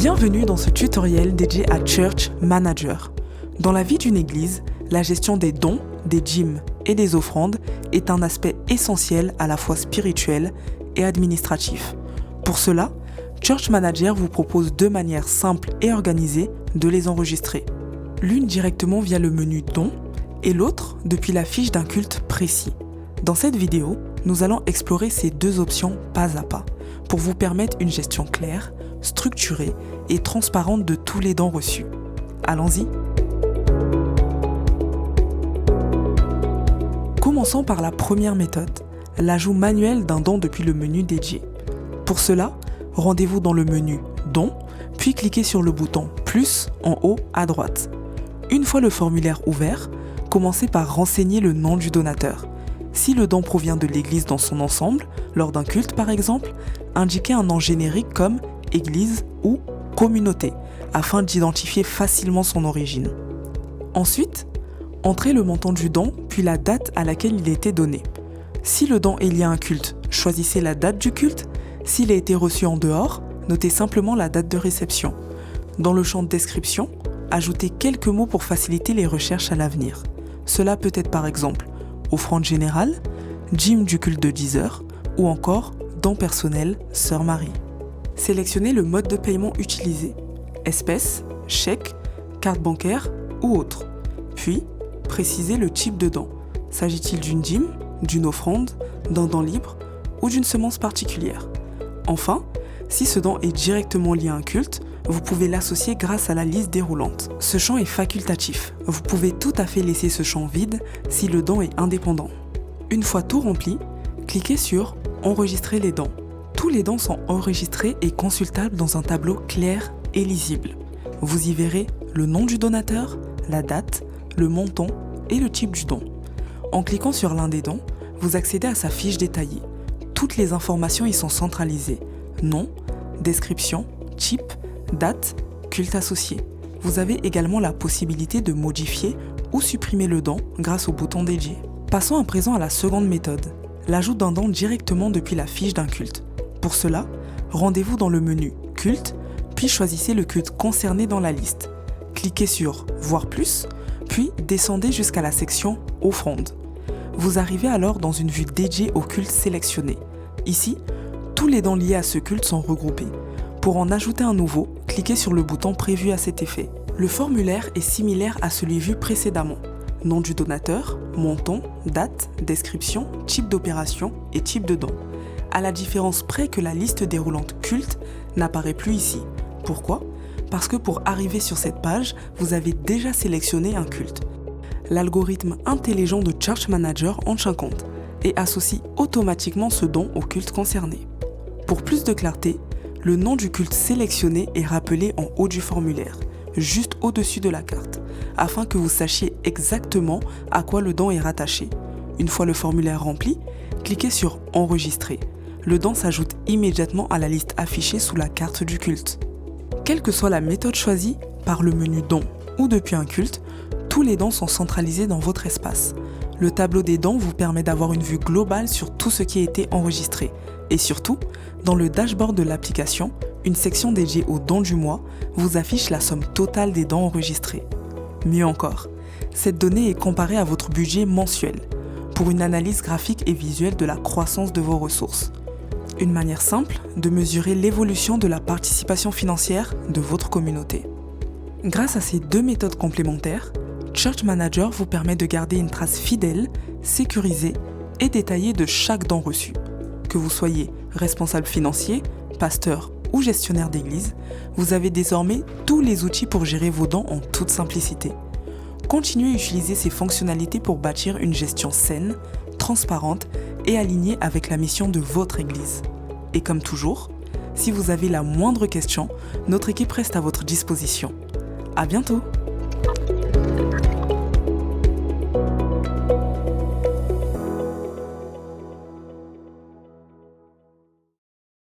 Bienvenue dans ce tutoriel dédié à Church Manager. Dans la vie d'une église, la gestion des dons, des dîmes et des offrandes est un aspect essentiel à la fois spirituel et administratif. Pour cela, Church Manager vous propose deux manières simples et organisées de les enregistrer. L'une directement via le menu Dons et l'autre depuis la fiche d'un culte précis. Dans cette vidéo, nous allons explorer ces deux options pas à pas pour vous permettre une gestion claire, structurée et transparente de tous les dons reçus. Allons-y. Commençons par la première méthode, l'ajout manuel d'un don depuis le menu dédié. Pour cela, rendez-vous dans le menu Dons, puis cliquez sur le bouton plus en haut à droite. Une fois le formulaire ouvert, commencez par renseigner le nom du donateur. Si le don provient de l'église dans son ensemble, lors d'un culte par exemple, indiquez un nom générique comme église ou communauté, afin d'identifier facilement son origine. Ensuite, entrez le montant du don, puis la date à laquelle il a été donné. Si le don est lié à un culte, choisissez la date du culte. S'il a été reçu en dehors, notez simplement la date de réception. Dans le champ de description, ajoutez quelques mots pour faciliter les recherches à l'avenir. Cela peut être par exemple offrande générale, dîme du culte de 10 heures ou encore don personnel Sœur Marie. Sélectionnez le mode de paiement utilisé, espèces, chèque, carte bancaire ou autre. Puis, précisez le type de don. S'agit-il d'une dîme, d'une offrande, d'un don libre ou d'une semence particulière? Enfin, si ce don est directement lié à un culte, vous pouvez l'associer grâce à la liste déroulante. Ce champ est facultatif. Vous pouvez tout à fait laisser ce champ vide si le don est indépendant. Une fois tout rempli, cliquez sur « Enregistrer les dons ». Tous les dons sont enregistrés et consultables dans un tableau clair et lisible. Vous y verrez le nom du donateur, la date, le montant et le type du don. En cliquant sur l'un des dons, vous accédez à sa fiche détaillée. Toutes les informations y sont centralisées. Nom, description, type, date, culte associé. Vous avez également la possibilité de modifier ou supprimer le don grâce au bouton dédié. Passons à présent à la seconde méthode, l'ajout d'un don directement depuis la fiche d'un culte. Pour cela, rendez-vous dans le menu Culte, puis choisissez le culte concerné dans la liste. Cliquez sur Voir plus, puis descendez jusqu'à la section Offrande. Vous arrivez alors dans une vue dédiée au culte sélectionné. Ici, tous les dons liés à ce culte sont regroupés. Pour en ajouter un nouveau, cliquez sur le bouton prévu à cet effet. Le formulaire est similaire à celui vu précédemment. Nom du donateur, montant, date, description, type d'opération et type de don. À la différence près que la liste déroulante culte n'apparaît plus ici. Pourquoi ? Parce que pour arriver sur cette page, vous avez déjà sélectionné un culte. L'algorithme intelligent de Church Manager en tient compte et associe automatiquement ce don au culte concerné. Pour plus de clarté, le nom du culte sélectionné est rappelé en haut du formulaire, juste au-dessus de la carte, afin que vous sachiez exactement à quoi le don est rattaché. Une fois le formulaire rempli, cliquez sur « Enregistrer ». Le don s'ajoute immédiatement à la liste affichée sous la carte du culte. Quelle que soit la méthode choisie, par le menu Dons ou depuis un culte, tous les dons sont centralisés dans votre espace. Le tableau des dons vous permet d'avoir une vue globale sur tout ce qui a été enregistré. Et surtout, dans le dashboard de l'application, une section dédiée aux dons du mois vous affiche la somme totale des dons enregistrés. Mieux encore, cette donnée est comparée à votre budget mensuel, pour une analyse graphique et visuelle de la croissance de vos ressources. Une manière simple de mesurer l'évolution de la participation financière de votre communauté. Grâce à ces deux méthodes complémentaires, Church Manager vous permet de garder une trace fidèle, sécurisée et détaillée de chaque don reçu. Que vous soyez responsable financier, pasteur ou gestionnaire d'église, vous avez désormais tous les outils pour gérer vos dons en toute simplicité. Continuez à utiliser ces fonctionnalités pour bâtir une gestion saine, transparente et alignée avec la mission de votre église. Et comme toujours, si vous avez la moindre question, notre équipe reste à votre disposition. À bientôt!